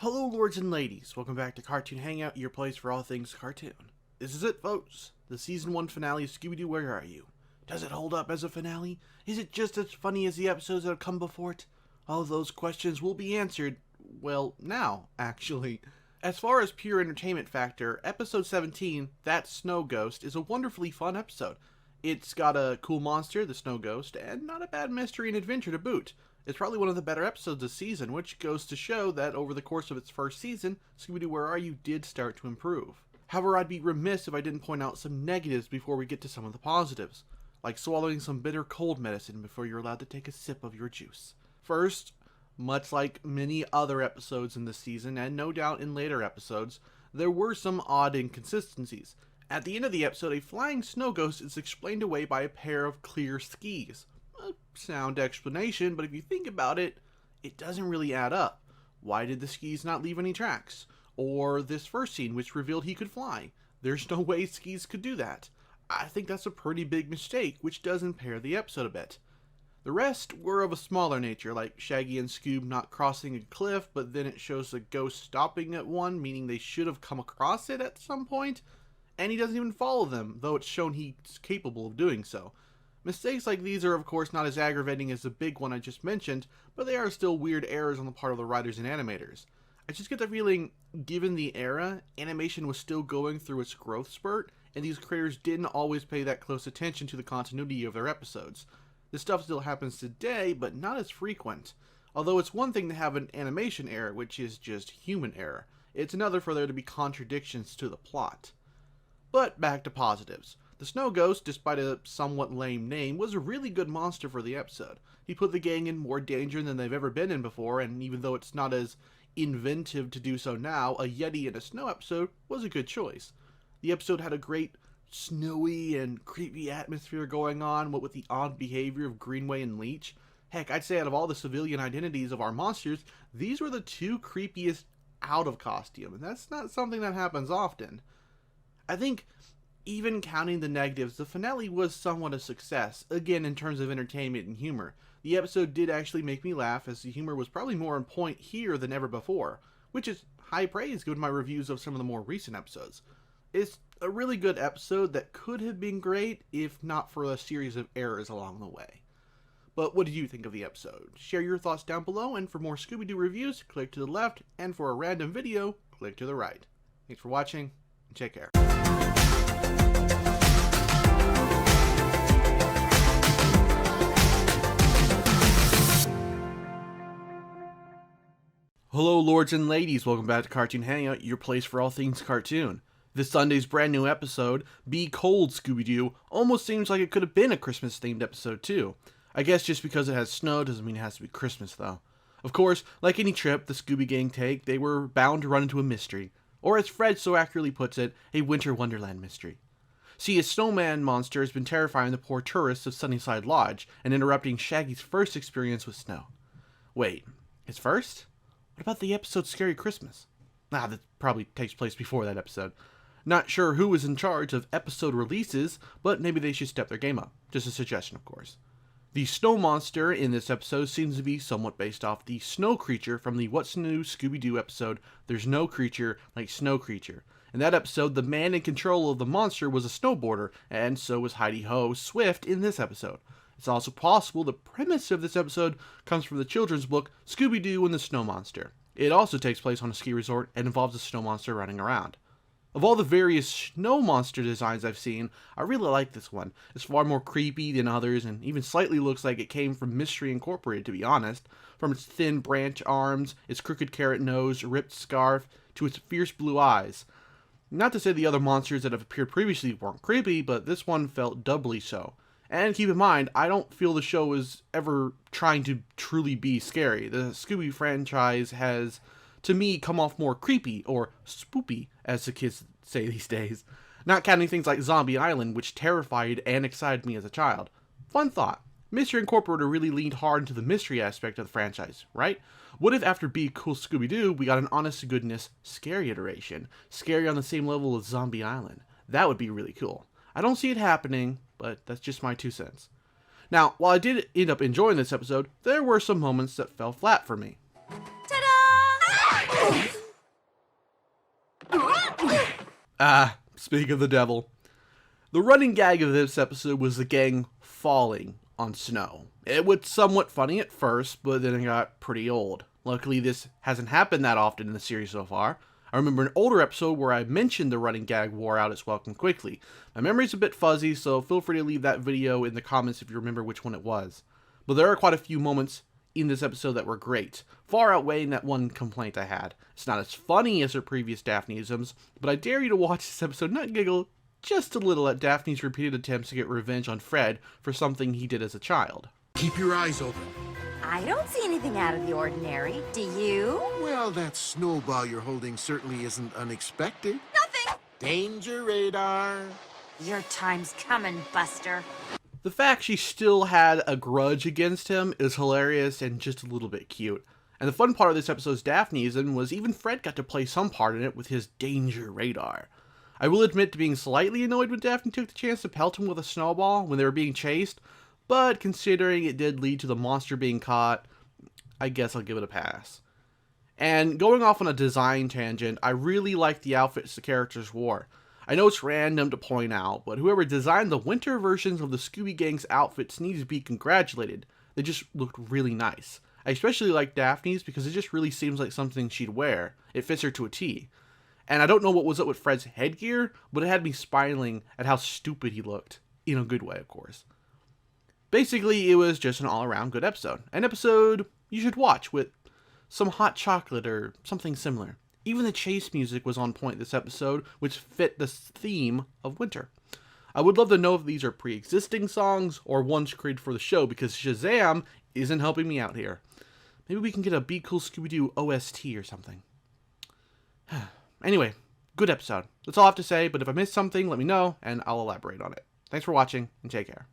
Hello lords and ladies, welcome back to Cartoon Hangout, your place for all things cartoon. This is it folks, the season 1 finale of Scooby-Doo Where Are You? Does it hold up as a finale? Is it just as funny as the episodes that have come before it? All of those questions will be answered, well, now, actually. As far as pure entertainment factor, episode 17, That Snow Ghost, is a wonderfully fun episode. It's got a cool monster, the Snow Ghost, and not a bad mystery and adventure to boot. It's probably one of the better episodes this season, which goes to show that over the course of its first season, Scooby-Doo Where Are You did start to improve. However, I'd be remiss if I didn't point out some negatives before we get to some of the positives, like swallowing some bitter cold medicine before you're allowed to take a sip of your juice. First, much like many other episodes in this season, and no doubt in later episodes, there were some odd inconsistencies. At the end of the episode, a flying snow ghost is explained away by a pair of clear skis. A sound explanation, but if you think about it, it doesn't really add up. Why did the skis not leave any tracks? Or this first scene which revealed he could fly. There's no way skis could do that. I think that's a pretty big mistake, which does impair the episode a bit. The rest were of a smaller nature, like Shaggy and Scoob not crossing a cliff, but then it shows the ghost stopping at one, meaning they should have come across it at some point, and he doesn't even follow them, though it's shown he's capable of doing so. Mistakes like these are of course not as aggravating as the big one I just mentioned, but they are still weird errors on the part of the writers and animators. I just get the feeling, given the era, animation was still going through its growth spurt, and these creators didn't always pay that close attention to the continuity of their episodes. This stuff still happens today, but not as frequent. Although it's one thing to have an animation error, which is just human error. It's another for there to be contradictions to the plot. But back to positives. The Snow Ghost, despite a somewhat lame name, was a really good monster for the episode. He put the gang in more danger than they've ever been in before, and even though it's not as inventive to do so now, a Yeti in a snow episode was a good choice. The episode had a great snowy and creepy atmosphere going on, what with the odd behavior of Greenway and Leech. Heck, I'd say out of all the civilian identities of our monsters, these were the two creepiest out of costume, and that's not something that happens often. I think, even counting the negatives, the finale was somewhat a success, again in terms of entertainment and humor. The episode did actually make me laugh, as the humor was probably more on point here than ever before, which is high praise given my reviews of some of the more recent episodes. It's a really good episode that could have been great if not for a series of errors along the way. But what did you think of the episode? Share your thoughts down below, and for more Scooby-Doo reviews, click to the left, and for a random video, click to the right. Thanks for watching, and take care. Hello lords and ladies, welcome back to Cartoon Hangout, your place for all things cartoon. This Sunday's brand new episode, Be Cold Scooby-Doo, almost seems like it could have been a Christmas themed episode too. I guess just because it has snow doesn't mean it has to be Christmas though. Of course, like any trip the Scooby Gang take, they were bound to run into a mystery. Or as Fred so accurately puts it, a winter wonderland mystery. See, a snowman monster has been terrifying the poor tourists of Sunnyside Lodge and interrupting Shaggy's first experience with snow. Wait, his first? What about the episode Scary Christmas? That probably takes place before that episode. Not sure who is in charge of episode releases, but maybe they should step their game up. Just a suggestion, of course. The snow monster in this episode seems to be somewhat based off the snow creature from the What's New Scooby-Doo episode, There's No Creature Like Snow Creature. In that episode, the man in control of the monster was a snowboarder, and so was Heidi-Ho Swift in this episode. It's also possible the premise of this episode comes from the children's book, Scooby-Doo and the Snow Monster. It also takes place on a ski resort and involves a snow monster running around. Of all the various snow monster designs I've seen, I really like this one. It's far more creepy than others, and even slightly looks like it came from Mystery Incorporated, to be honest. From its thin branch arms, its crooked carrot nose, ripped scarf, to its fierce blue eyes. Not to say the other monsters that have appeared previously weren't creepy, but this one felt doubly so. And keep in mind, I don't feel the show is ever trying to truly be scary. The Scooby franchise has, to me, come off more creepy, or spoopy, as the kids say these days. Not counting things like Zombie Island, which terrified and excited me as a child. Fun thought. Mystery Incorporated really leaned hard into the mystery aspect of the franchise, right? What if after Be Cool Scooby-Doo, we got an honest-to-goodness scary iteration? Scary on the same level as Zombie Island. That would be really cool. I don't see it happening, but that's just my 2 cents. Now, while I did end up enjoying this episode, there were some moments that fell flat for me. Ta-da! Speaking of the devil. The running gag of this episode was the gang falling on snow. It was somewhat funny at first, but then it got pretty old. Luckily, this hasn't happened that often in the series so far. I remember an older episode where I mentioned the running gag wore out its welcome quickly. My memory's a bit fuzzy, so feel free to leave that video in the comments if you remember which one it was. But there are quite a few moments in this episode that were great, far outweighing that one complaint I had. It's not as funny as her previous Daphneisms, but I dare you to watch this episode not giggle just a little at Daphne's repeated attempts to get revenge on Fred for something he did as a child. Keep your eyes open. I don't see anything out of the ordinary. Do you? Well, that snowball you're holding certainly isn't unexpected. Nothing. Danger radar. Your time's coming, Buster. The fact she still had a grudge against him is hilarious and just a little bit cute. And the fun part of this episode's Daphneism was even Fred got to play some part in it with his danger radar. I will admit to being slightly annoyed when Daphne took the chance to pelt him with a snowball when they were being chased, but considering it did lead to the monster being caught, I guess I'll give it a pass. And going off on a design tangent, I really like the outfits the characters wore. I know it's random to point out, but whoever designed the winter versions of the Scooby Gang's outfits needs to be congratulated. They just looked really nice. I especially like Daphne's because it just really seems like something she'd wear. It fits her to a T. And I don't know what was up with Fred's headgear, but it had me smiling at how stupid he looked. In a good way, of course. Basically, it was just an all-around good episode. An episode you should watch with some hot chocolate or something similar. Even the chase music was on point this episode, which fit the theme of winter. I would love to know if these are pre-existing songs or ones created for the show, because Shazam isn't helping me out here. Maybe we can get a Be Cool Scooby-Doo OST or something. Anyway, good episode. That's all I have to say, but if I missed something, let me know, and I'll elaborate on it. Thanks for watching, and take care.